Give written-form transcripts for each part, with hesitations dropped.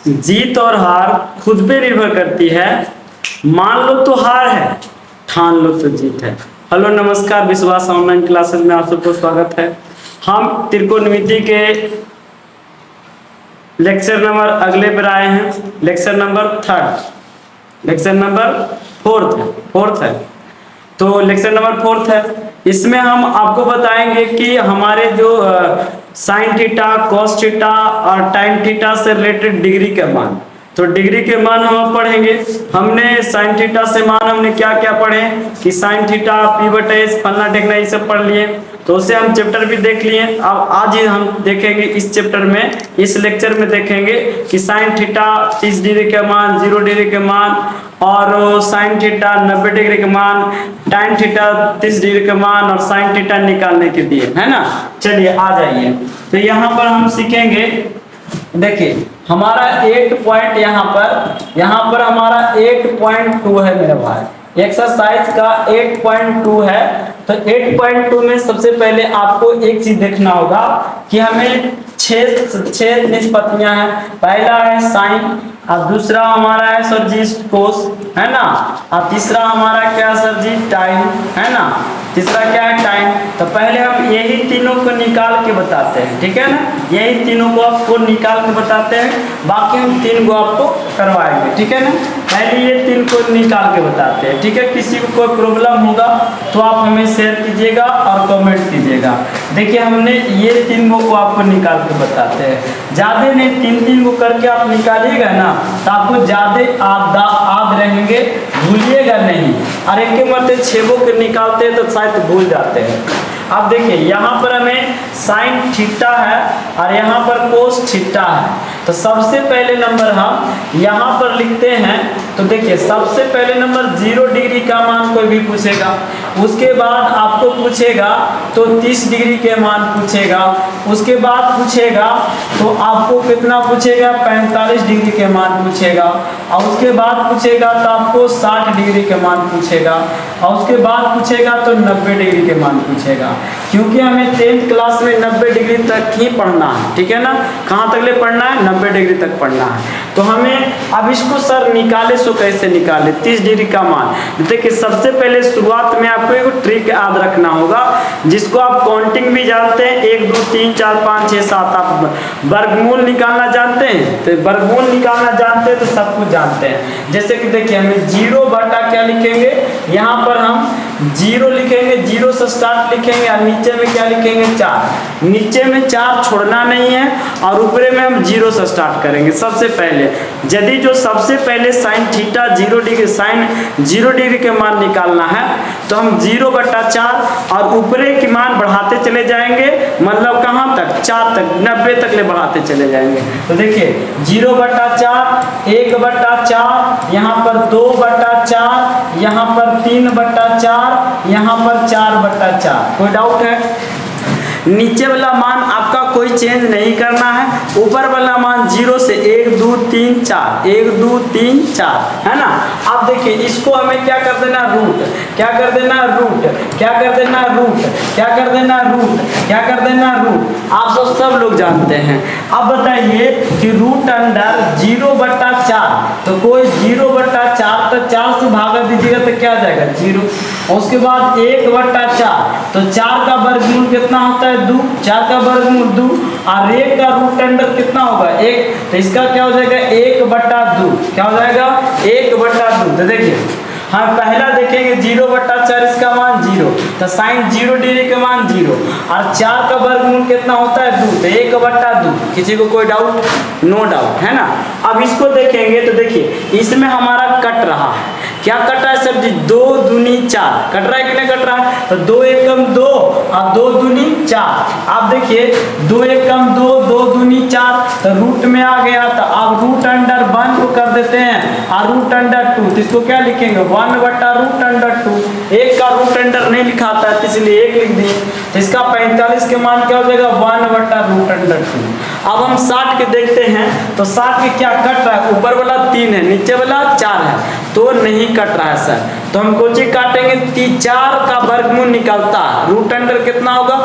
जीत और हार खुद पे निर्भर करती है। मान लो तो हार है, ठान लो तो जीत है। हेलो नमस्कार, विश्वास ऑनलाइन क्लासेस में आप सबको स्वागत है। हम त्रिकोणमिति के लेक्चर नंबर अगले पर आए हैं। लेक्चर नंबर फोर्थ है। तो लेक्चर नंबर फोर्थ है। इसमें हम आपको बताएंगे कि हमारे जो साइन थीटा, कॉस थीटा और टाइन थीटा से रिलेटेड डिग्री के मान, तो डिग्री के मान हम पढ़ेंगे। हमने साइन थीटा से मान हमने क्या क्या पढ़े कि साइन थीटा P/S फलना ढेकना ये सब पढ़ लिए, तो उससे हम चैप्टर भी देख लिए। अब आज ही हम देखेंगे इस चैप्टर में, इस लेक्चर में देखेंगे कि साइन थीटा 30 डिग्री के मान, 0 डिग्री के मान और साइन थीटा 90 डिग्री के मान, टाइन थीटा 30 डिग्री के मान और साइन थीटा निकालने के दिए, है ना। चलिए आ जाइए। तो यहाँ पर हम सीखेंगे, देखिए हमारा 8 पॉइंट यहाँ पर हमारा 8.2 है मेरे भाई। एक्सरसाइज का 8.2 है। तो 8.2 में सबसे पहले आपको एक चीज देखना होगा कि हमें छह निष्पत्तियां हैं। पहला है साइन, और दूसरा हमारा है सर जी कोस, है ना। और तीसरा हमारा क्या सर जी टाइन, है ना। तीसरा क्या है टाइन। तो पहले हम यही तीनों को निकाल के बताते हैं, ठीक है ना। यही तीनों को आपको निकाल के बताते हैं, बाकी हम 3 को आपको करवाएंगे, ठीक है ना। पहले ये 3 को निकाल के बताते हैं, ठीक है। किसी को कोई प्रॉब्लम होगा तो आप हमें शेयर कीजिएगा और कमेंट कीजिएगा। देखिए हमने ये 3 को आपको निकाल के बताते हैं। ज़्यादा नहीं, 3 को करके आप निकालिएगा ना तो आपको ज़्यादा याद रहेंगे, भूलिएगा नहीं। और एक के मतलब 6 को निकालते हैं तो शायद भूल जाते हैं। अब देखिए यहाँ पर हमें साइन थीटा है और यहाँ पर कोस थीटा है। तो सबसे पहले नंबर हम यहाँ पर लिखते हैं। तो देखिए सबसे पहले नंबर 0 डिग्री का मान कोई भी पूछेगा, उसके बाद आपको पूछेगा तो 30 डिग्री के मान पूछेगा, उसके बाद पूछेगा तो आपको कितना पूछेगा 45 डिग्री के मान पूछेगा, और उसके बाद पूछेगा तो आपको 60 डिग्री के मान पूछेगा, और उसके बाद पूछेगा तो 90 डिग्री के मान पूछेगा। क्योंकि हमें 10th क्लास में 90 डिग्री तक ही पढ़ना है, ठीक है ना। कहाँ तक ले पढ़ना है? 90 डिग्री तक पढ़ना है। तो हमें अब इसको सर निकाले सो कैसे निकाले 30 डिग्री का मान। देखिए सबसे पहले शुरुआत में आपको एक ट्रिक याद रखना होगा, जिसको आप काउंटिंग भी जानते हैं। 1 2 3 4 5 6 7 आप वर्गमूल निकालना जानते हैं। तो वर्गमूल निकालना जानते हैं तो सब कुछ जानते हैं। जैसे कि देखिए हमें 0 बटा क्या लिखेंगे, यहाँ पर हम 0 लिखेंगे, 0 से स्टार्ट लिखेंगे और नीचे में क्या लिखेंगे 4। नीचे में 4 छोड़ना नहीं है और ऊपरे में हम 0 से स्टार्ट करेंगे। सबसे पहले यदि जो सबसे पहले sine theta 0 degree, sine 0 degree के मान निकालना है तो हम 0 बटा 4 और ऊपरे के मान बढ़ाते चले जाएंगे, मतलब कहाँ तक 4 तक, 90 तक ले बढ़ाते चले जाएंगे। तो देखिए 0 बटा 4, 1 बटा 4, यहाँ पर 2 बटा 4, यहाँ पर 3 बटा 4, यहाँ पर 4 बटा 4। कोई डाउट है? नीचे वाला मान आपका कोई चेंज नहीं करना है, ऊपर वाला मान 0 से 1 2 3 4, 1 2 3 4, है ना। अब देखिए इसको हमें क्या कर देना, रूट, क्या कर देना रूट, क्या कर देना रूट, क्या कर देना रूट, क्या कर देना रूट। आप सब लोग जानते हैं। अब बताइए कि रूट अंडर 0 बटा 4, तो कोई 0 बटा 4 तो 4 से भागा दीजिएगा तो क्या आ जाएगा 0। उसके बाद 1 बटा 4, तो 4 का वर्गमूल कितना होता है 2, 4 का वर्गमूल 2, और 1 का रूट अंडर कितना होगा 1, तो इसका क्या हो जाएगा 1 बटा 2, क्या हो जाएगा 1 बटा 2। तो देखिए हम पहला देखेंगे 0 बटा 4, इसका मान 0, तो साइन 0 डिग्री का मान 0, और 4 का वर्गमूल कितना होता है 2, तो 1 बटा 2। किसी को कोई डाउट? नो डाउट, है ना। अब इसको देखेंगे तो देखिए इसमें हमारा कट रहा है, क्या कट रहा है सर जी 2 दूनी 4 कट रहा है कि नहीं कट रहा है। तो 2 एकम 2 और 2 दूनी 4। आप देखिए 2 एकम 2, 2 दूनी 4, तो रूट में आ गया। तो अब रूट अंडर 1 को कर देते हैं और रूट अंडर 2, तो इसको क्या लिखेंगे 1 बटा रूट अंडर 2। 1 का रूट अंडर नहीं लिखा था इसलिए 1 लिख दिए। तो इसका 45 के मान क्या हो जाएगा 1 बटा रूट अंडर 2। अब हम 60 के देखते हैं तो 60 के क्या कट रहा है, ऊपर वाला 3 है, नीचे वाला 4 है, तो नहीं कट रहा है सर। तो हम कोची काटेंगे 4 का वर्गमूल निकलता है, रूट अंडर कितना होगा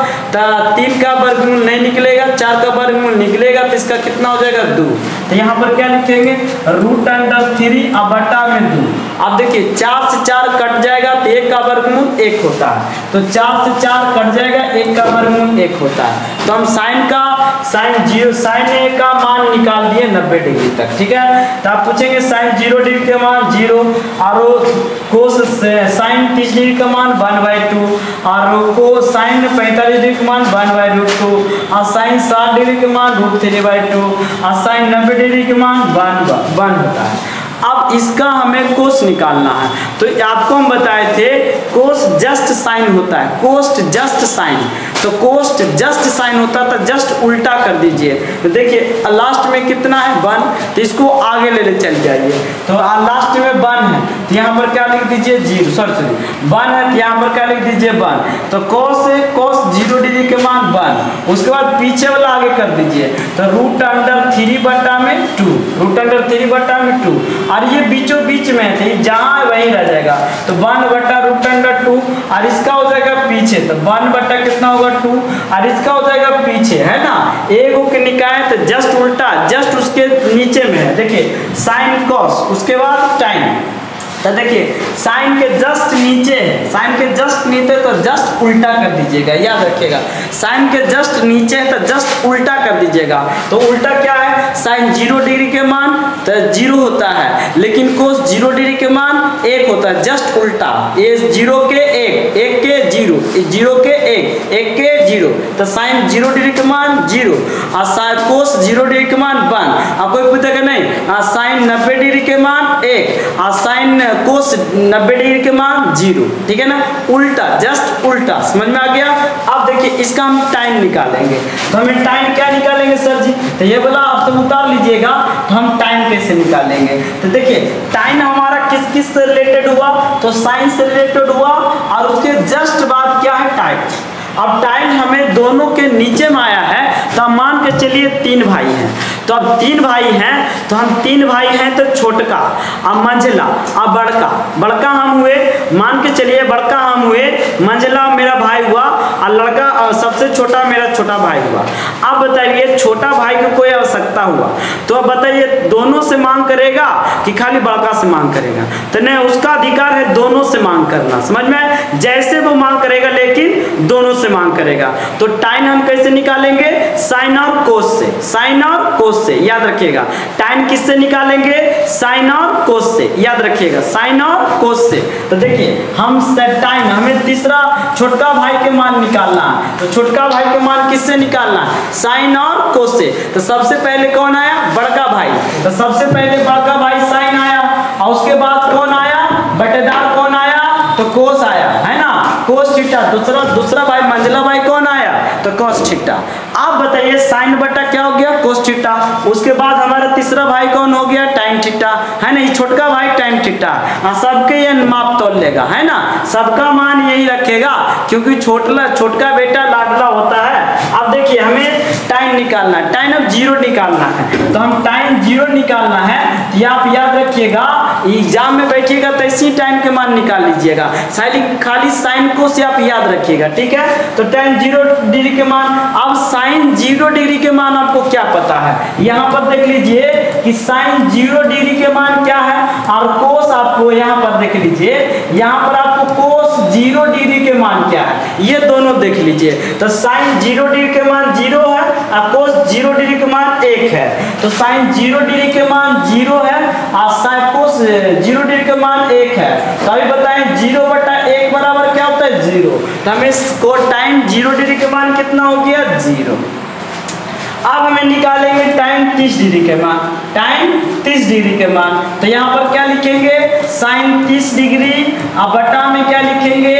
3 का वर्गमूल नहीं निकलेगा, 4 का वर्गमूल निकलेगा, तो इसका कितना हो जाएगा 2। तो यहाँ पर क्या लिखेंगे, √3 अब बटा में 2। अब देखिए 4 से 4 कट जाएगा तो 1 का वर्गमूल 1 होता है, तो 4 से 4 कट जाएगा, 1 का वर्गमूल 1 होता है। तो हम साइन A का मान निकाल दिए 90 डिग्री तक, ठीक है। तो आप पूछेंगे साइन 0 डिग्री के मान 0, और कोस साइन 30 डिग्री का मान 1/2, और को साइन 45 डिग्री का मान 1/√2, और साइन 60 डिग्री का मान √3/2, और साइन 90 डिग्री का मान 1 होता है। अब इसका हमें कोस निकालना है, तो आपको हम बताए थे कोस जस्ट साइन होता है, कोस्ट जस्ट साइन। तो कोस्ट जस्ट साइन होता था, जस्ट उल्टा कर दीजिए। तो देखिए लास्ट में कितना है 1, तो इसको आगे ले चल जाइए। तो लास्ट में 1 है तो यहाँ पर क्या लिख दीजिए 0, सॉरी 1 है तो यहाँ पर क्या लिख दीजिए 1। तो कोस 0 डिग्री के मान 1, उसके बाद पीछे वाला आगे कर दीजिए, तो √3 बटा में 2, √3 बटा में 2, और ये बीचों बीच में है, जहाँ वहीं रह जाएगा। तो 1 बटा √2, और इसका हो जाएगा पीछे, तो 1 बटा कितना होगा 2, और इसका हो जाएगा पीछे, है ना। एक को निकाय तो जस्ट उल्टा, जस्ट उसके नीचे में है, देखिए साइन कॉस, उसके बाद टाइन। तो देखिए साइन के जस्ट नीचे है, साइन के जस्ट नीचे तो जस्ट उल्टा कर दीजिएगा, याद रखिएगा। साइन के जस्ट नीचे है तो जस्ट उल्टा कर दीजिएगा। तो उल्टा क्या है, साइन 0 डिग्री के मान तो 0 होता है, लेकिन कोस 0 डिग्री के मान 1 होता है, जस्ट उल्टा। ये 0 के 1, 1 के 0, 0 के 1, 1 के 0, तो साइन 0 डिग्री के मान 0, और कोस 0 डिग्री के मान 1। आप कोई पूछेगा नहीं, साइन 90 डिग्री के मान 1, और साइन कोस 90 डिग्री के मान 0, ठीक है ना, उल्टा, जस्ट उल्टा। समझ में आ गया। अब देखिए इसका हम टाइन निकालेंगे, तो हमें टाइन क्या निकालेंगे सर जी, तो ये बोला आप सब उतार लीजिएगा। तो हम टाइन कैसे निकालेंगे, तो देखिए टाइन हमारा किस किस से रिलेटेड हुआ, तो साइन से रिलेटेड हुआ, और उसके जस्ट बाद क्या है टाइन। अब टाइन हमें दोनों के नीचे में आया है, तो हम मान के चलिए 3 भाई हैं। तो अब 3 भाई हैं, तो हम 3 भाई हैं, तो छोटका, अब मंझला, अब बड़का हम हुए, मान के चलिए बड़का हम हुए, मंझला मेरा भाई हुआ, और लड़का सबसे छोटा मेरा छोटा भाई हुआ। अब बताइए छोटा भाई को कोई आवश्यकता हुआ, तो अब बताइए दोनों से मांग करेगा कि खाली बड़का से मांग करेगा, तो नहीं, उसका अधिकार है दोनों से मांग करना। समझ में, जैसे वो मांग करेगा लेकिन दोनों से मांग करेगा। तो टाइन हम कैसे निकालेंगे, साइन और कोस से, साइन और कोस से, याद रखिएगा। टाइन किससे निकालेंगे, साइन और कोस से, याद रखिएगा, साइन और कोस से। तो देखिए हम टाइन, हमें तीसरा छोटका भाई के मान निकालना है, तो छोटका भाई के मान किससे निकालना है, साइन और कोस से। तो सबसे पहले कौन आया, बड़का भाई, तो सबसे पहले बड़का भाई साइन आया, और उसके बाद कौन आया, बटेदार कौन आया, तो कोस आया, है ना, कोस थीटा। दूसरा भाई मंझला भाई कौन आया, तो कोस थीटा। आप बताइए साइन बटा क्या हो गया, कोस थीटा। उसके बाद हमारा तीसरा भाई कौन हो गया, टाइन थीटा, है ना, ये छोटका भाई टाइन थीटा। सबके ये माप तोल लेगा, है ना, सबका मान यही रखेगा, क्योंकि छोटका बेटा लाडला होता है। अब देखिए हमें टाइन निकालना है, टाइन अब 0 निकालना है, तो हम टाइन 0 निकालना है। ये आप याद रखिएगा, एग्जाम में बैठिएगा तो इसी टाइन के मान निकाल लीजिएगा, खाली साइन को से आप याद रखिएगा, ठीक है। तो टाइन 0 डिग्री के मान, अब साइन 0 डिग्री के मान आपको क्या पता है, यहाँ पर देख लीजिए कि साइन 0 डिग्री के मान क्या है, और कोस आपको यहाँ पर देख लीजिए, यहाँ पर आपको कोस 0 डिग्री के मान क्या है, ये दोनों देख लीजिए। तो साइन 0 डिग्री के मान 0 है, और कोस 0 डिग्री के मान 1 है। तो साइन 0 डिग्री के मान 0 है, और साइन कोस 0 डिग्री के मान 1 है। तो अभी बताएं 0 बटा 1 बराबर क्या होता है, 0। तो हमें टाइन 0 डिग्री के मान कितना हो गया, 0। अब हमें निकालेंगे टाइन 30 डिग्री के मान, टाइन 30 डिग्री के मान। तो यहाँ पर क्या लिखेंगे, साइन 30 डिग्री, अब बटा में क्या लिखेंगे,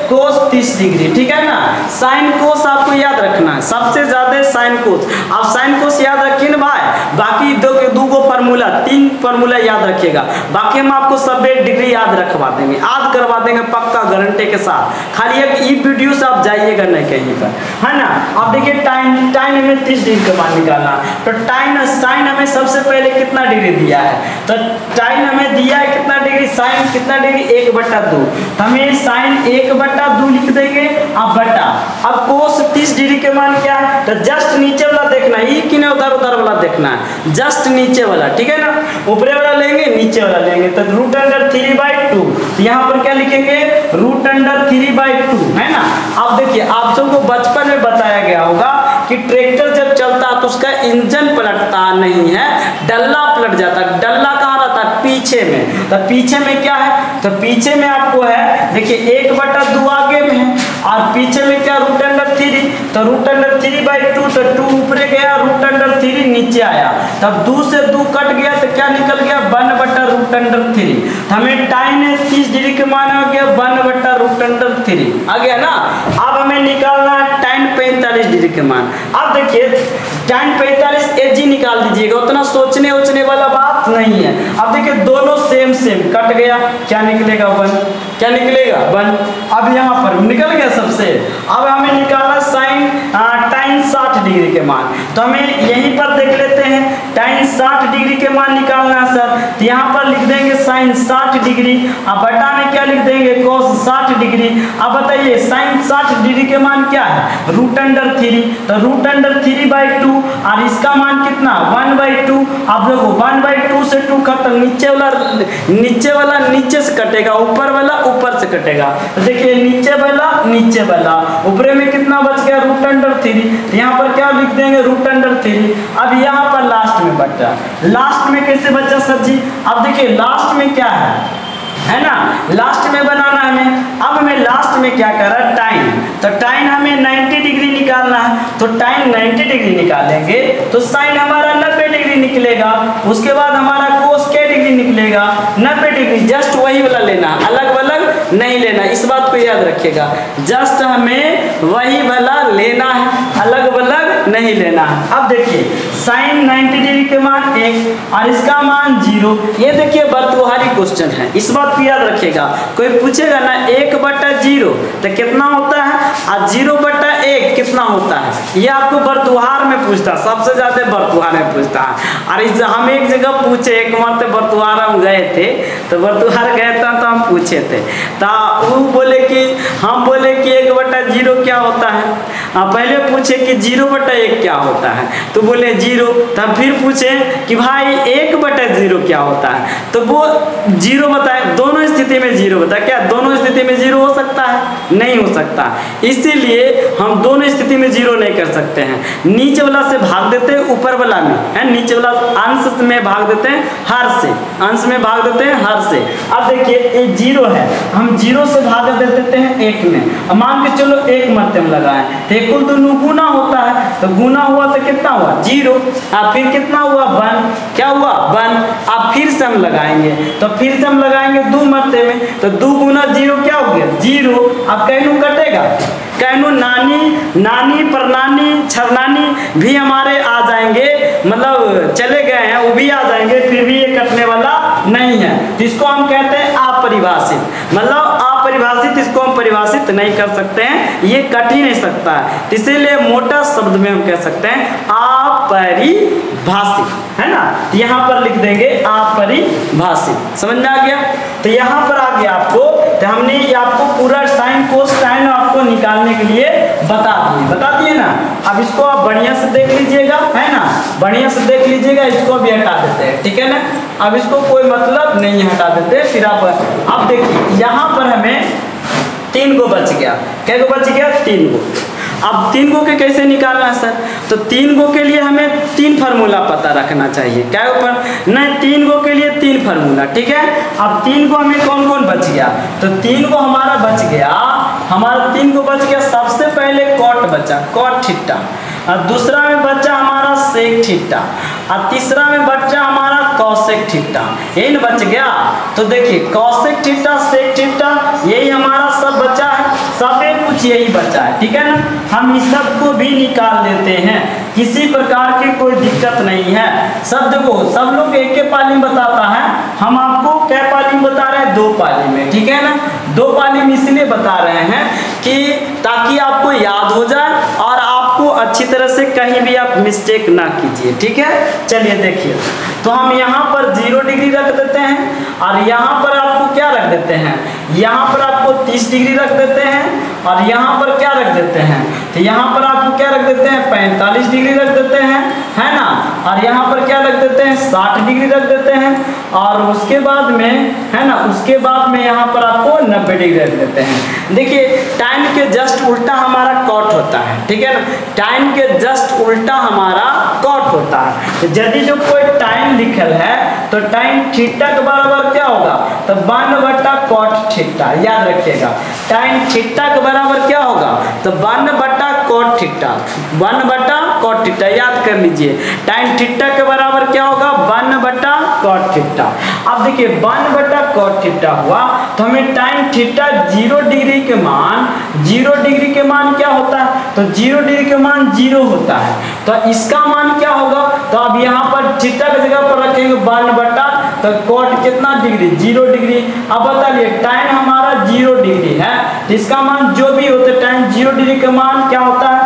कोस 30 डिग्री, ठीक है ना। साइन कोस आपको याद रखना है, सबसे ज्यादा साइन कोस। आप साइन कोस याद रखिए ना भाई, बाकी दो गो फार्मूला, 3 फार्मूला याद रखिएगा, बाकी हम आपको सब डिग्री याद रखवा देंगे, याद करवा देंगे पक्का गारंटी के साथ। खाली एक वीडियो से आप जाइएगा नहीं कहीं पर, है ना। अब देखिए टाइन हमें 30 डिग्री का मान निकालना, तो टाइन साइन हमें सबसे पहले कितना डिग्री दिया है, तो टाइन हमें दिया है कितना डिग्री, साइन कितना डिग्री, 1/2। हमें साइन 1/2 लिख देंगे, अब बटा। अब कोस 30 डिग्री के मान क्या है, तो जस्ट नीचे वाला देखना है, ये कि नहीं उधर उधर वाला देखना है, जस्ट नीचे वाला, ठीक है ना। ऊपरे वाला लेंगे नीचे वाला लेंगे, तो रूट अंडर 3/2, तो यहाँ पर क्या लिखेंगे, रूट अंडर 3/2, है ना। अब देखिए आप सबको बचपन में बताया गया होगा कि ट्रैक्टर जब चलता है तो उसका इंजन पलटता नहीं है, डल्ला पलट जाता है। डल्ला कहाँ रहता है, पीछे में। तो पीछे में क्या है, तो पीछे में आपको है, देखिए 1/2 आगे में है और पीछे में क्या, रूट अंडर 3, तो रूट अंडर 3/2, तो 2 ऊपर गया, रूट अंडर 3 नीचे आया, तब 2 से 2 कट गया तो क्या निकल गया, 1/रूट अंडर 3। हमें टाइन 30 डिग्री के मान आ गया 1/रूट अंडर 3 आ गया ना। अब हमें निकालना है टाइन 45 डिग्री के मान। अब देखिए टाइन 45 एजी निकाल दीजिएगा, उतना सोचने उचने वाला बात नहीं है। अब देखिए दोनों सेम सेम कट गया, क्या निकलेगा 1, क्या निकलेगा 1। अब यहाँ पर निकल गया सबसे। अब हमें निकालना साइन टाइन 60 डिग्री के मान, तो हमें यहीं पर देख लेते हैं टाइन 60 डिग्री के मान निकालना है सर। तो यहाँ पर लिख देंगे साइन 60 डिग्री, अब बटा में क्या लिख देंगे, कोस 60 डिग्री। अब बताइए साइन 60 डिग्री के मान क्या है, रूट अंडर 3, तो रूट अंडर 3/2 और इसका मान कितना 1/2। अब देखो 1/2 से 2 खत्म, नीचे वाला नीचे से कटेगा, ऊपर वाला ऊपर से कटेगा। तो देखिए नीचे वाला ऊपर में कितना बच गया, रूट अंडर 3, तो यहाँ पर क्या लिख देंगे, रूट अंडर 3। अब यहाँ पर लास्ट में बचा, लास्ट में कैसे बचा सर जी। अब देखिए लास्ट में क्या है ना, लास्ट में बनाना हमें। अब हमें लास्ट में क्या करा, टाइन, तो टाइन हमें 90 डिग्री निकालना है, तो टाइन 90 डिग्री निकालेंगे तो साइन हमारा 90 डिग्री निकलेगा। उसके बाद हमारा कोस क्या डिग्री निकलेगा, 90 डिग्री। जस्ट वही वाला लेना, अलग अलग नहीं लेना, इस बात को याद रखिएगा। जस्ट हमें वही वाला लेना है, अलग अलग नहीं लेना है। अब देखिए साइन 90 डिग्री के मान 1 और इसका मान 0। ये देखिए वर्तुहारी क्वेश्चन है, इस बात को याद रखिएगा। कोई पूछेगा ना 1/0 तो कितना होता है और 0/1 कितना होता है, ये आपको वर्तुहार में पूछता है, सबसे ज्यादा वर्तुहार में पूछता है। और हम एक जगह पूछे, एक मरते वर्तुहार हम गए थे, तो वर्तुहार गए थे तो हम पूछे थे, तो वो बोले कि हम बोले कि 1/0 क्या होता है। पहले पूछे कि 0/1 क्या होता है, तो बोले 0। तब फिर पूछे कि भाई 1/0 क्या होता है, तो वो 0 बताए। दोनों स्थिति में 0 बताए, क्या दोनों स्थिति में 0 हो सकता है, नहीं हो सकता। इसीलिए हम दोनों स्थिति में 0 नहीं कर सकते हैं। नीचे वाला से भाग देते हैं ऊपर वाला में, है नीचे वाला अंश में भाग देते हैं हर से, अंश में भाग देते हैं हर से। अब देखिए ये 0 है, हम 0 से भाग दे देते हैं 1 में। अब मान के चलो 1 मध्य में लगाए, तो 1 को दोनों गुना होता है, तो गुना हुआ तो कितना हुआ 0, अब फिर कितना हुआ 1, क्या हुआ 1। अब फिर से हम लगाएंगे, तो फिर से हम लगाएंगे 2 मध्य में, तो 2 गुना 0 क्या हो गया 0। अब कहनू कटेगा, कहनू नानी परनानी छरनानी भी हमारे आ जाएंगे, मतलब चले गए हैं वो भी आ जाएंगे, फिर भी ये कटने वाला नहीं है। इसको हम कहते हैं अपरिभाषित, मतलब अपरिभाषित, इसको हम परिभाषित नहीं कर सकते हैं, ये कट ही नहीं सकता है। इसीलिए मोटा शब्द में हम कह सकते हैं अपरिभाषित, है ना। यहाँ पर लिख देंगे अपरिभाषित, समझ में आ गया। तो यहाँ पर आ गया आपको, तो हमने आपको पूरा साइन कोस टाइन आपको निकालने के लिए बता दिए ना। अब इसको आप बढ़िया से देख लीजिएगा, है ना, बढ़िया से देख लीजिएगा। इसको भी हटा देते हैं, ठीक है ना। अब इसको कोई मतलब नहीं हटा देते। फिर आप देखिए यहाँ पर हमें 3 गो बच गया, क्या गो बच गया 3 गो। अब 3 गो के कैसे निकालना है सर, तो 3 गो के लिए हमें 3 फार्मूला पता रखना चाहिए। क्या ऊपर नहीं, 3 गो के लिए 3 फार्मूला, ठीक है। अब 3 गो हमें कौन कौन बच गया, तो 3 गो हमारा बच गया, हमारा 3 गो बच गया। सबसे पहले कॉट बचा, कॉट थीटा, और दूसरा में बचा हमारा सेक थीटा, और तीसरा में बचा हमारा कॉसेक थीटा, यही न बच गया। तो देखिए कॉसेक थीटा सेक थीटा यही हमारा सब बचा है, सब कुछ यही बचा है, ठीक है ना। हम इस सब को भी निकाल लेते हैं, किसी प्रकार की कोई दिक्कत नहीं है। सब देखो सब लोग एक पाली में बताता है, हम आपको क्या पाली में बता रहे हैं 2 पाली में, ठीक है ना। 2 पाली में इसलिए बता रहे हैं कि ताकि आपको याद हो जाए और आपको अच्छी तरह से कहीं भी आप मिस्टेक ना कीजिए, ठीक है। चलिए देखिए, तो हम यहाँ पर 0 डिग्री रख देते हैं और यहाँ पर आपको क्या रख देते हैं, यहाँ पर आपको 30 डिग्री रख देते हैं और यहाँ पर क्या रख देते हैं, तो यहाँ पर आपको क्या रख देते हैं 45 डिग्री रख देते हैं, है ना, और यहाँ पर क्या रख देते हैं 60 डिग्री रख देते हैं, और उसके बाद में, है ना, उसके बाद में यहाँ पर आपको 90 डिग्री रख देते हैं। देखिए टाइम के जस्ट उल्टा हमारा कॉट होता है, ठीक है ना, टाइम के जस्ट उल्टा हमारा कॉट होता है। तो यदि जो कोई टाइम लिखल है तो टाइम थीटा के बराबर क्या होगा, तो 1/cot थीटा, याद रखिएगा टाइम थीटा के बराबर क्या होगा, तो 1/cot थीटा, 1/cot थीटा, याद कर लीजिए टाइम थीटा के बराबर क्या होगा 1/cot थीटा। अब देखिए 1/cot थीटा हुआ तो हमें टाइम थीटा 0 डिग्री के मान, 0 डिग्री के मान क्या होता है, तो 0 डिग्री के मान 0 होता है, तो इसका मान क्या होगा, तो अब यहाँ पर थीटा की जगह पर रखेंगे 1/, तो कॉट कितना डिग्री 0 डिग्री। अब बताइए टाइम हमारा 0 डिग्री है, तो इसका मान जो भी होता है टाइम 0 डिग्री का मान क्या होता है,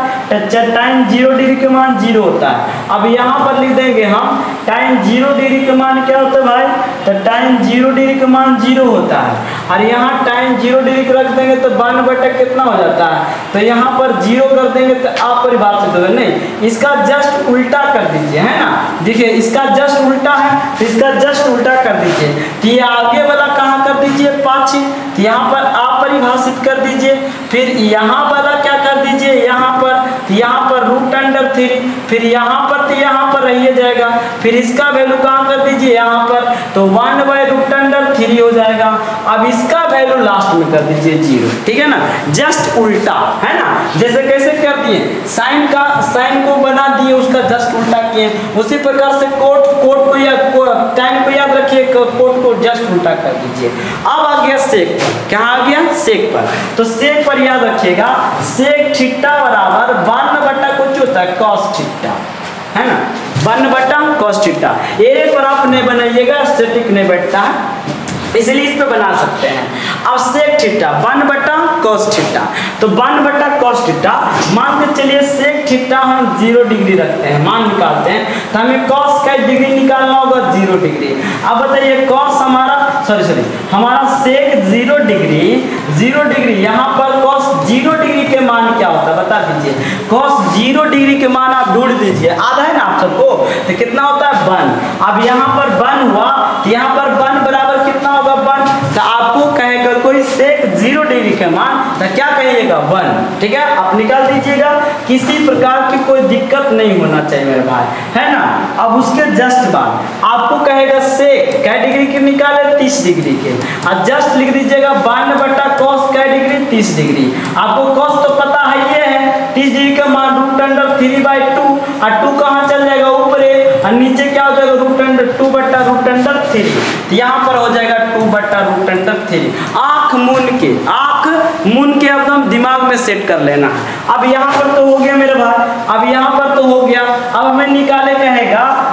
टाइम 0 डिग्री के मान 0 होता है। अब यहाँ पर लिख देंगे हम टाइम 0 डिग्री के मान क्या होता है भाई, तो टाइम 0 डिग्री के मान 0 होता है, और यहाँ टाइम 0 डिग्री को रख देंगे तो 1/, कितना हो जाता है, तो यहाँ पर 0 कर देंगे तो अपरिभाषित होगा, नहीं इसका जस्ट उल्टा कर दीजिए, है ना, देखिए इसका जस्ट उल्टा है तो इसका जस्ट उल्टा कर दीजिए, तो ये आगे वाला कहाँ कर दीजिए पाछे, तो यहाँ पर अपरिभाषित कर दीजिए, फिर यहाँ वाला क्या कर दीजिए यहाँ पर √3, फिर यहाँ पर तो यहाँ पर रहिए जाएगा, फिर इसका वैल्यू कहाँ कर दीजिए यहाँ पर, तो 1/√3 हो जाएगा। अब इसका वैल्यू लास्ट में कर दीजिए 0, ठीक है ना, जस्ट उल्टा, है ना, जैसे कैसे कर दिए साइन को बना दिए उसका जस्ट उल्टा किए, उसी प्रकार से कोट को या टाइम को याद रखिए, कोट को जस्ट उल्टा कर दीजिए। अब आ गया सेक पर, क्या आ गया सेक पर, तो सेक पर याद रखिएगा सेक थीटा बराबर 1/, कुछ होता है cos थीटा, है ना, 1/cos थीटा। एरे पर आप नहीं बनाइएगा, स्टैटिक नहीं बैठता है, इसलिए इस पे बना सकते हैं। अब सेक थीटा 1/cos थीटा, तो 1/cos थीटा मान के चलिए सेक थीटा हम 0 डिग्री रखते हैं, मान निकालते हैं, तो हमें cos का डिग्री निकालना होगा 0 डिग्री। अब बताइए cos हमारा हमारा सेक 0 डिग्री, यहाँ पर cos 0 डिग्री के मान क्या होता है बता दीजिए, cos 0 डिग्री के मान आप ढूंढ दीजिए, आधा है ना आप सबको, तो कितना होता है 1। अब यहाँ पर 1 हुआ तो यहाँ पर 1 बराबर कितना होगा 1, तो आपको कहेगा कोई सेक 0 डिग्री के मान, तो क्या कहिएगा 1, ठीक है, आप निकाल दीजिएगा, किसी प्रकार की कोई दिक्कत नहीं होना चाहिए मेरे भाई, है ना। अब उसके जस्ट बाद आपको कहेगा सेक क्या डिग्री के निकाले 30 डिग्री के, और जस्ट लिख दीजिएगा 1/cos का डिग्री 30 डिग्री, आपको cos तो पता है ये है 30 डिग्री का मान √3/2, और 2 कहाँ चल जाएगा ऊपर, और नीचे क्या हो जाएगा √2/√3, यहाँ पर हो जाएगा 2/√3। आंख मून के एकदम दिमाग में सेट कर लेना है। अब यहाँ पर तो हो गया मेरे भाई, अब यहाँ पर तो हो गया, अब हमें निकाले कहेगा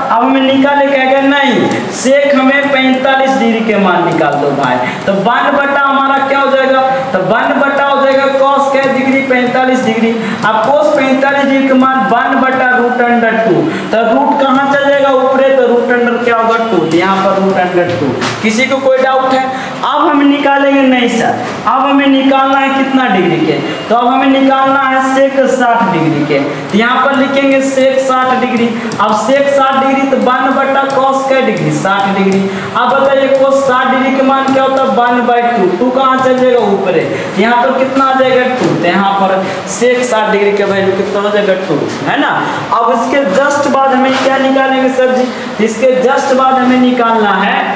नहीं सेक हमें 45 डिग्री के मान निकाल दो भाई, तो 1/, हमारा क्या हो जाएगा, तो 1/, हो जाएगा cos का डिग्री 45 डिग्री, अब cos 45 डिग्री के मान 1/√2, तो रूट कहाँ चल जाएगा ऊपर, तो √, क्या होगा 2, तो यहाँ पर √2। किसी को कोई डाउट है? अब हम निकालेंगे नहीं सर, अब हमें निकालना है कितना डिग्री के, तो अब हमें निकालना है सेक 60 डिग्री के, तो यहाँ पर लिखेंगे सेक 60 डिग्री। अब सेक 60 डिग्री तो 1/cos का डिग्री 60 डिग्री। अब बताइए cos 60 डिग्री के मान क्या होता है 1/2, 2 कहाँ चल जाएगा ऊपर, यहाँ पर कितना आ जाएगा 2, तो यहाँ पर सेक 60 डिग्री का वैल्यू कितना हो जाएगा 2, है ना। अब इसके जस्ट बाद हमें क्या निकालेंगे सर जी, इसके जस्ट बाद हमें निकालना है,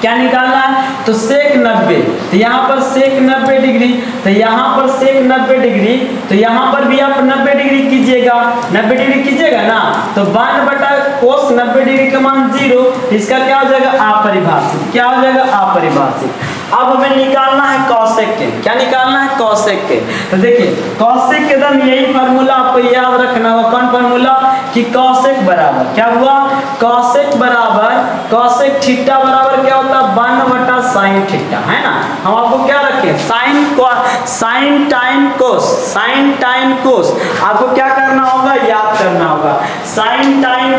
क्या निकालना है, तो सेक 90, तो यहाँ पर सेक 90 डिग्री, तो यहाँ पर सेक 90 डिग्री, तो यहाँ पर भी आप 90 डिग्री कीजिएगा, 90 डिग्री कीजिएगा ना, तो 1/cos 90 डिग्री का मान 0, इसका क्या हो जाएगा अपरिभाषित, क्या हो जाएगा अपरिभाषित। अब हमें निकालना है cosec के, क्या निकालना है cosec के, तो देखिए cosec के एकदम यही फार्मूला आपको याद रखना होगा, कौन फार्मूला कि cosec बराबर क्या हुआ, cosec थीटा बराबर क्या होता है साइन थीटा, है ना। हम आपको क्या रखें, साइन टाइन कोस, आपको क्या करना होगा, याद करना होगा, साइन टाइन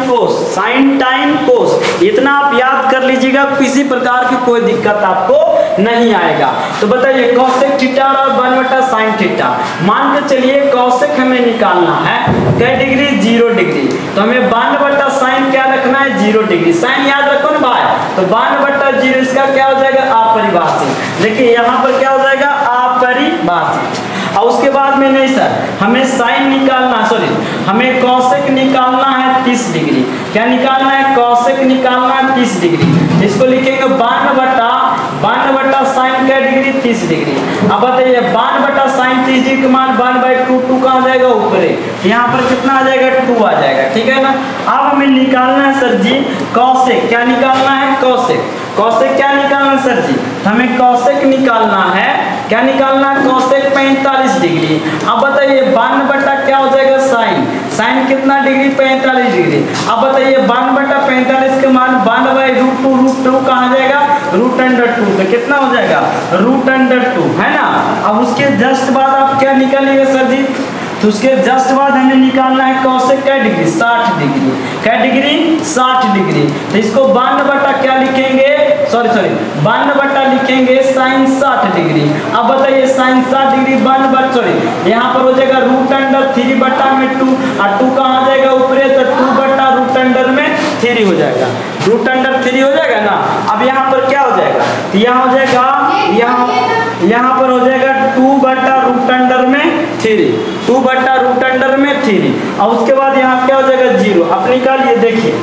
कोस, इतना आप याद कर लीजिएगा, किसी प्रकार की कोई दिक्कत आपको नहीं आएगा। तो बताइए कॉसेक थीटा और 1/sin थीटा, मान के चलिए कॉसेक हमें निकालना है क्या डिग्री, 0 डिग्री, तो हमें 1/sin क्या रखना है, 0 डिग्री। साइन याद रखो ना भाई, तो 1/0 इसका क्या हो जाएगा, अपरिभाषित। देखिए यहाँ पर क्या हो जाएगा, अपरिभाषित। और उसके बाद में नहीं सर, हमें साइन निकालना, सॉरी हमें कॉसेक निकालना है 30 डिग्री। क्या निकालना है, कॉसेक निकालना है 30 डिग्री। इसको लिखेंगे 1/sin क्या डिग्री, 30 डिग्री। अब बताइए 1/sin 30 डिग्री का मान 1/2 कहाँ जाएगा, ऊपर, यहाँ पर कितना आ जाएगा, 2 आ जाएगा, ठीक है ना। अब हमें निकालना है सर जी कॉसेक, क्या निकालना है, कॉसेक क्या निकालना है सर जी, हमें कॉसेक निकालना है, क्या निकालना है, कॉसेक 45 डिग्री। अब बताइए 1 क्या हो जाएगा, साइन कितना डिग्री, 45 डिग्री। अब बताइए 1/45 के मान 1/√2 कहाँ जाएगा, √2, तो कितना हो जाएगा, √2, है ना। अब उसके जस्ट बाद आप क्या निकालिएगा सर जी, तो उसके जस्ट बाद हमें निकालना है कॉसेक क्या डिग्री, 60 डिग्री, क्या डिग्री, 60 डिग्री। तो इसको 1 क्या लिखेंगे, सॉरी 1 लिखेंगे साइन 60 डिग्री। अब बताइए साइन 60 डिग्री 1 सॉरी यहाँ पर हो जाएगा √3/2 और 2 कहाँ जाएगा ऊपर, तो 2/√3 हो जाएगा, √3 हो जाएगा ना। अब यहाँ पर क्या हो जाएगा, तो यहाँ हो जाएगा, यहाँ पर हो जाएगा 2/√3 और उसके बाद यहाँ क्या हो जाएगा, 0। अब निकालिए, देखिए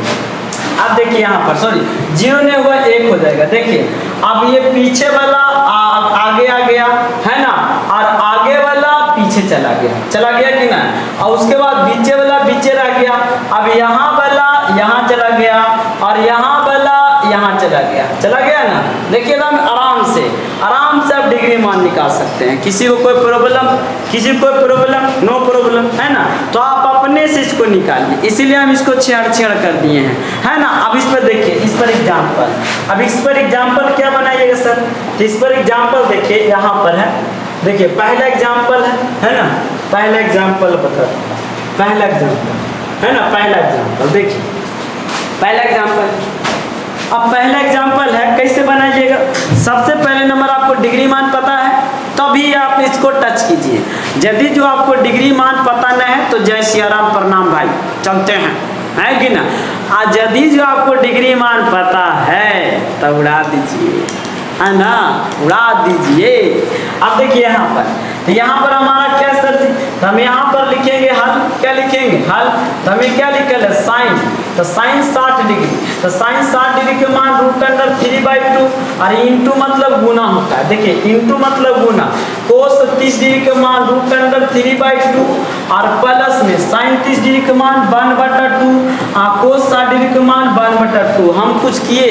अब देखिए यहाँ पर सॉरी 0 नहीं हुआ, 1 हो जाएगा। देखिए अब ये पीछे वाला आगे आ गया, है ना, और आगे वाला पीछे चला गया कि ना, और उसके बाद बीचे वाला बीचे रह गया। अब यहाँ वाला यहाँ चला गया और यहाँ वाला यहाँ चला गया ना। देखिए एकदम आराम से आप डिग्री मान निकाल सकते हैं, किसी को कोई प्रॉब्लम, नो प्रॉब्लम, है ना। तो आप अपने से इसको निकालिए, इसीलिए हम इसको छेड़ कर दिए हैं, है ना। अब इस पर देखिए, इस पर एग्जाम्पल क्या बनाइएगा सर, तो इस पर एग्जाम्पल देखिए यहाँ पर है, देखिए पहला एग्जाम्पल है ना, पहला एग्जाम्पल है ना, पहला एग्जाम्पल देखिए, पहला एग्जाम्पल है, कैसे बनाइएगा। सबसे पहले नंबर आपको डिग्री मान पता है तभी आप इसको टच कीजिए, यदि जो आपको डिग्री मान पता नहीं है तो जय सिया राम, प्रणाम भाई, चलते हैं, है कि ना। आज यदि जो आपको डिग्री मान पता है तो उड़ा दीजिए, है ना, उड़ा दीजिए। अब देखिए यहाँ पर हमारा क्या सर जी, तो हम यहाँ पर लिखेंगे हल, क्या लिखेंगे हल, तो हमें क्या लिखल है साइन, तो साइन 60 डिग्री, तो साइन 60 डिग्री के मान √3/2 और इंटू मतलब गुना होता है। देखिए इंटू मतलब गुना, कोस 30 डिग्री के मान √3/2 और प्लस में साइन 30 डिग्री के मान 1/2 और कोस 60 डिग्री के मान 1/2। हम कुछ किए,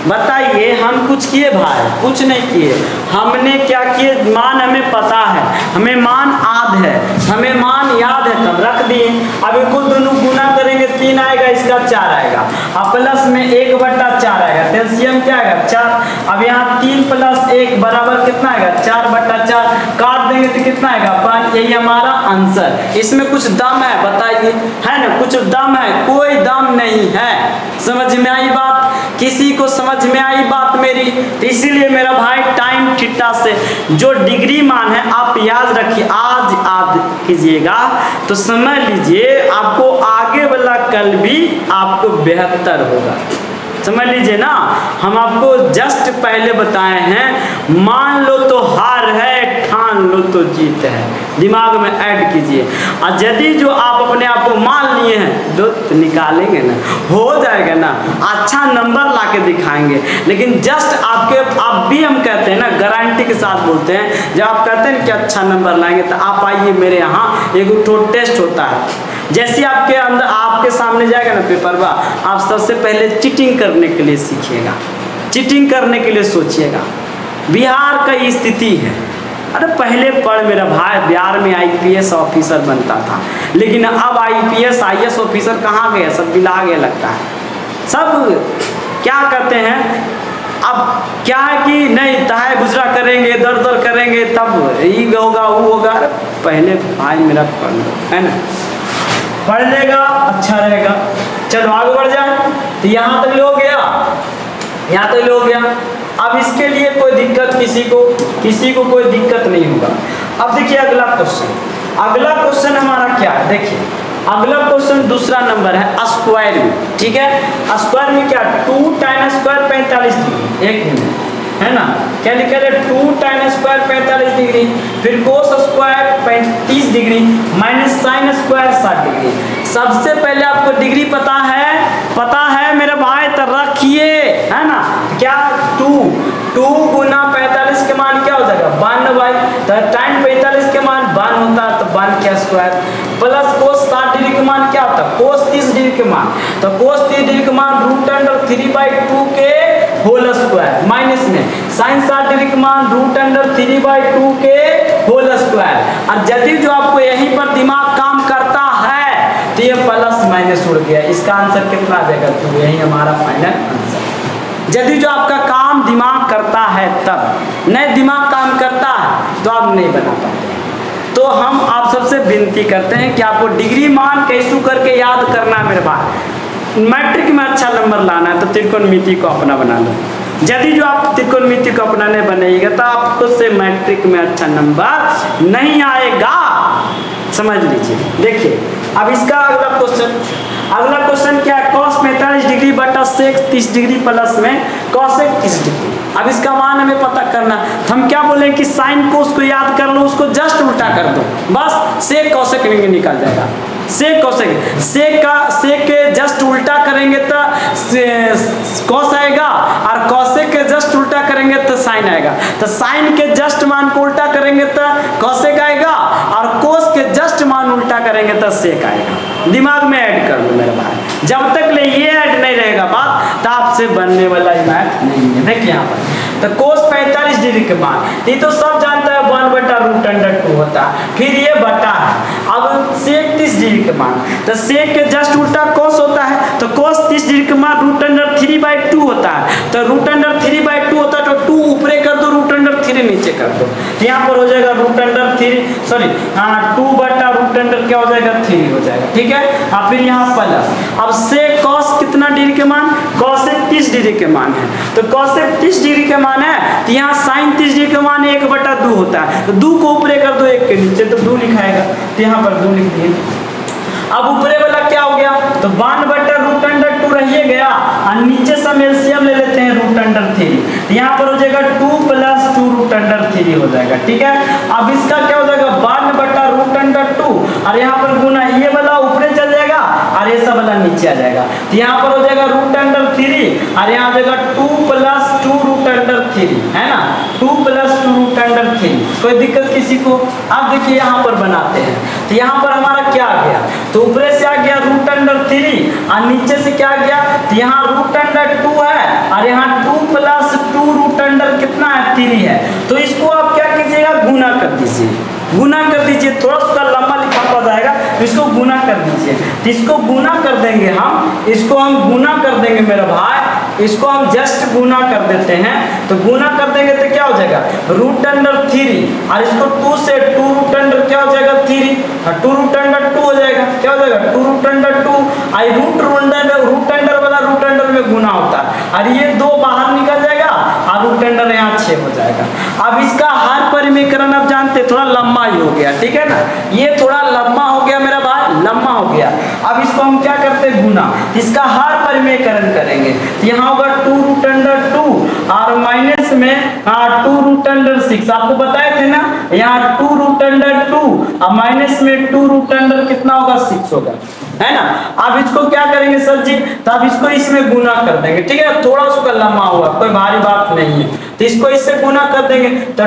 बताइए हम कुछ किए भाई, कुछ नहीं किए। हमने क्या किए, मान हमें पता है, हमें मान याद है, हमें मान याद है तब रख दिए। अब इनको दोनों गुना करेंगे 3 आएगा, इसका 4 आएगा और प्लस में 1/4 आएगा, एलसीएम क्या आएगा 4। अब यहाँ 3 + 1 बराबर कितना आएगा 4/4, काट देंगे तो कितना आएगा 5। यही हमारा आंसर। इसमें कुछ दम है, बताइए, है ना, कुछ दम है, कोई दम नहीं है। समझ में आई बात, किसी को समझ में आई बात मेरी। तो इसीलिए मेरा भाई टाइम थीटा से जो डिग्री मान है आप याद रखिए, आज याद कीजिएगा तो समझ लीजिए आपको आगे वाला कल भी आपको बेहतर होगा। समझ लीजिए ना, हम आपको जस्ट पहले बताए हैं, मान लो तो हार है, ठान लो तो जीत है, दिमाग में ऐड कीजिए। और यदि जो आप अपने आप को मान लिए हैं तो निकालेंगे ना, हो जाएगा ना, अच्छा नंबर लाके दिखाएंगे। लेकिन जस्ट आप भी हम कहते हैं ना, गारंटी के साथ बोलते हैं, जब आप कहते हैं कि अच्छा नंबर लाएंगे तो आप आइए मेरे यहाँ, एक टेस्ट होता है। जैसे आपके अंदर आपके सामने जाएगा ना पेपर, आप सबसे पहले चीटिंग करने के लिए सीखिएगा, चीटिंग करने के लिए सोचिएगा। बिहार का ये स्थिति है। अरे पहले पढ़ मेरा भाई, बिहार में आईपीएस ऑफिसर बनता था, लेकिन अब आईपीएस आईएएस ऑफिसर कहाँ गया, सब बिला गया लगता है। सब क्या कहते हैं, अब क्या है कि नहीं तहाय गुजरा करेंगे, दर दर करेंगे, तब ये होगा वो होगा। अरे पहले भाई मेरा पढ़ लो, है ना, पढ़ लेगा अच्छा रहेगा। चलो आगे बढ़ जाए। तो यहाँ तक हो गया, यहाँ तक हो गया। अब इसके लिए कोई दिक्कत किसी को कोई दिक्कत नहीं होगा। अब देखिए अगला क्वेश्चन हमारा क्या है, देखिए अगला क्वेश्चन दूसरा नंबर है स्क्वायर में, ठीक है। स्क्वायर में क्या 2 tan स्क्वायर 45 डिग्री, एक मिनट, है ना, क्या लिखा है 2 tan स्क्वायर 45 डिग्री, फिर cos square 35 degree minus sine square 60 degree. सबसे पहले आपको डिग्री पता है मेरे भाई, तो रखिए, है ना, क्या 2 गुना 45 के मान क्या हो जाएगा 92, तो tan 45 के मान 92 होता है, तो 92 क्या स्क्वायर प्लस कोस 60 डिग्री के मान क्या होता है कोस 30 डिग्री के मान, तो कोस 30 डिग्री के मान √3/2 के होल स्क्वायर माइनस में साइन 60 डिग्री के मान √3/2 के होल स्क्वायर। और यदि जो आपको यहीं पर दिमाग काम करता है तो ये प्लस माइनस उड़ गया, इसका आंसर कितना आ जाएगा, तो यही हमारा फाइनल आंसर। यदि जो आपका काम दिमाग करता है तब, नहीं दिमाग काम करता है तो आप नहीं बना पाते। तो हम आप सबसे विनती करते हैं कि आपको डिग्री मान कैसे करके याद करना है मेरे भाई। मैट्रिक में अच्छा नंबर लाना है तो त्रिकोणमिति को अपना बना लो। यदि जो आप त्रिकोणमिति को अपना नहीं बनाइएगा तो आपको से मैट्रिक में अच्छा नंबर नहीं आएगा, समझ लीजिए। देखिए अब इसका अगला क्वेश्चन क्या है, cos 45 डिग्री बटा sec 30 डिग्री प्लस में cosec 30 डिग्री। अब इसका मान हमें पता करना, तो हम क्या बोलें कि साइन को उसको याद कर लो, उसको जस्ट उल्टा कर दो, बस sec cosec निकल जाएगा। sec के जस्ट उल्टा करेंगे तो cos आएगा, और cosec के जस्ट उल्टा करेंगे तो sin आएगा। तो sin के जस्ट मान को उल्टा करेंगे तो cosec आएगा, और cos के जस्ट मान उल्टा करेंगे तो sec आएगा। दिमाग में ऐड कर लो मेरे भाई, जब तक ले ये ऐड नहीं रहेगा बात तो आपसे बनने वाला ही मैथ नहीं है। देखिए यहाँ पर तो cos 45 डिग्री के मान, ये तो सब जानता है 1/√2 होता है, फिर ये बटा है। अब sec 30 डिग्री के मान, तो sec के जस्ट उल्टा cos होता है, तो cos 30 डिग्री के मान √3/2 होता है, तो √3/2 होता है, तो 2 ऊपरे कर दो, √3 नीचे कर दो, यहाँ पर हो जाएगा √2/√3 क्या हो जाएगा 3 हो जाएगा, ठीक है। अब फिर यहाँ प्लस, अब sec cos कितना डिग्री के मान, cosec 30 डिग्री के मान है, तो cosec 30 डिग्री के मान है, तो यहाँ sin 30 डिग्री के मान 1/2 होता है, तो 2 को ऊपरे कर दो 1 के नीचे, तो 2 लिखाएगा, तो यहाँ पर 2 लिख दिए। अब ऊपरे वाला क्या हो गया, तो 1/√2 रहिए गया, और नीचे सब एलसीएम ले लेते हैं √3, यहाँ पर हो जाएगा 2 + 2√3 हो जाएगा, ठीक है। अब इसका क्या हो जाएगा 1/√2, और यहाँ पर गुना, ये वाला ऊपरे चल जाएगा और ये सब वाला नीचे आ जाएगा, तो यहाँ पर हो जाएगा √3, और यहाँ आ जाएगा 2 + 2√3, है ना, 2 + 2√3। कोई दिक्कत किसी को? अब देखिए यहाँ पर बनाते हैं, तो यहाँ पर हमारा क्या आ गया, तो ऊपरे से आ गया √3, और नीचे से क्या आ गया, तो यहाँ √2 है, और यहाँ 2 + 2√3 कितना है 3 है, तो इसको आप क्या कीजिएगा गुना कर दीजिए, थोड़ा सा लंबा लिखा पड़ जाएगा, तो इसको गुना कर दीजिए, तो इसको गुना कर देंगे हम, इसको हम गुना कर देंगे मेरा भाई, इसको हम जस्ट गुना कर देते हैं, तो गुना कर देंगे तो क्या हो जाएगा √3, और इसको 2 से 2√3 क्या हो जाएगा 3, और 2√2 हो जाएगा, क्या हो जाएगा 2√2, आई √2 वाला √2 में गुना होता है, और ये 2 बाहर निकल जाएगा, और √2 यहाँ 6 हो जाएगा। अब इसका हर परिमेकरण आप जानते थोड़ा लंबा ही हो गया, ठीक है ना, ये थोड़ा लंबा हो गया मेरा भाई, लंबा हो गया। अब इसको हम क्या करते हैं गुना, इसका हर परिमेकरण करेंगे, तो यहाँ होगा 2√2, और माइनस में 2√6, आपको बताए थे ना, यहाँ 2√2 और माइनस में 2√2 कितना होगा 6 होगा, है ना। अब इसको क्या करेंगे सर जी, तो अब इसको इसमें गुना कर देंगे, ठीक है, थोड़ा सा लंबा हुआ, कोई भारी बात नहीं है, तो इसको इससे गुना कर देंगे, तो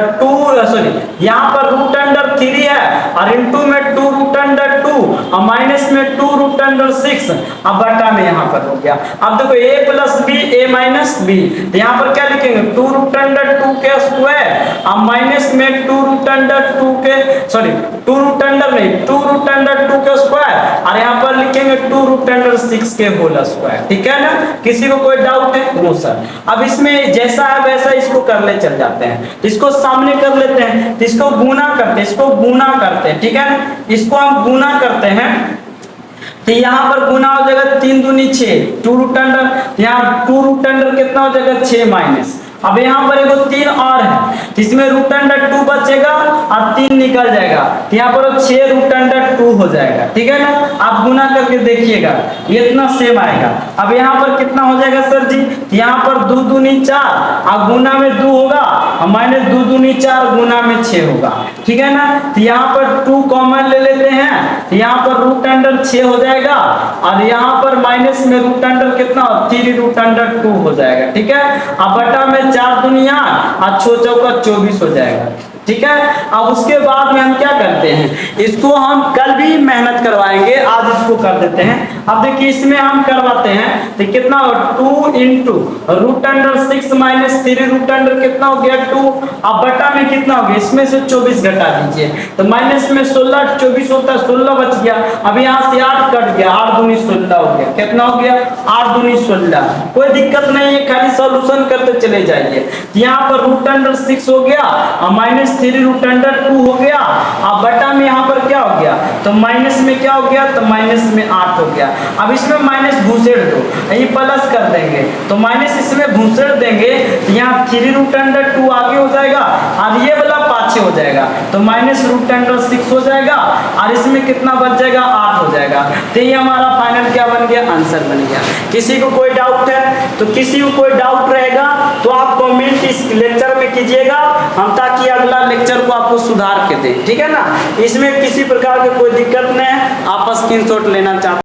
यहाँ पर √3 है, और इनटू में 2√2 अंडर 2 और माइनस में 2 रूट अंडर 6, अब बटा में यहाँ पर हो गया। अब देखो a plus B a minus B, तो यहाँ पर क्या लिखेंगे 2 रूट अंडर 2 के स्क्वायर और माइनस में 2 रूट अंडर 2 के, सॉरी 2 रूट अंडर नहीं 2 रूट अंडर 2 के स्क्वायर, और यहाँ पर लिखेंगे 2 रूट अंडर 6 के होल स्क्वायर। ठीक है ना, किसी को कोई डाउट है? No sir. अब इसमें जैसा है वैसा इसको कर ले चल जाते हैं, इसको सामने कर लेते हैं, तो इसको गुना करते हैं, इसको गुना करते हैं। ठीक है ना, इसको हम गुना करते हैं, तो यहाँ पर गुना हो जाएगा 3 दूनी 6, 2 रूट अंडर, यहाँ 2 रूट अंडर कितना हो जाएगा 6 माइनस। अब यहाँ पर एगो 3 और है, तो इसमें रूट अंडर 2 बचेगा और 3 निकल जाएगा, तो यहाँ पर 6 रूट अंडर 2 हो जाएगा। ठीक है ना, आप गुना करके देखिएगा ये इतना सेम आएगा। अब यहाँ पर कितना हो जाएगा सर जी, यहाँ पर 2 दूनी 4 और गुना में 2 होगा और माइनस 2 दूनी 4 गुना में 6 होगा। ठीक है ना, तो यहाँ पर 2 कॉमन ले लेते हैं, तो यहाँ पर रूट अंडर 6 हो जाएगा और यहाँ पर माइनस में रूट अंडर कितना 3 रूट अंडर 2 हो जाएगा। ठीक है, अब बटा में 4 दुनिया और 6 चौका 24 हो जाएगा। ठीक है, अब उसके बाद में हम क्या करते हैं, इसको हम कल भी मेहनत करवाएंगे, आज इसको कर देते हैं। अब देखिए इसमें हम करवाते हैं, तो कितना हो 2 इंटू रूट अंडर 6 माइनस 3 रूट अंडर कितना हो गया 2, अब बटा में कितना हो गया, इसमें से 24 घटा दीजिए, तो माइनस में 16 24 होता है 16 बच गया। अब यहाँ से 8 कट गया, 8 दूनी 16 हो गया, कितना हो गया 8 दूनी 16। कोई दिक्कत नहीं है, खाली सॉल्यूशन करते चले जाइए। यहाँ पर रूट अंडर 6 हो गया और माइनस 3 रूट अंडर 2 हो गया, अब बटा में यहाँ पर क्या हो गया, तो माइनस में क्या हो गया, तो माइनस में 8 हो गया। अब इसमें माइनस भूसेड़ दो, ये प्लस कर देंगे, तो माइनस इसमें भूसेड़ देंगे, तो यहाँ 3 रूट अंडर 2 आगे हो जाएगा और ये वाला पाछे हो जाएगा, तो माइनस रूट अंडर 6 हो जाएगा और इसमें कितना बच जाएगा 8 हो जाएगा। तो ये हमारा फाइनल क्या बन गया, आंसर बन गया। किसी को कोई डाउट है, तो किसी को कोई डाउट रहेगा तो आप कमेंट इस लेक्चर में कीजिएगा, हम ताकि अगला लेक्चर को आपको सुधार के दें। ठीक है ना, इसमें किसी प्रकार की कोई दिक्कत नहीं है, आप स्क्रीनशॉट लेना चाहते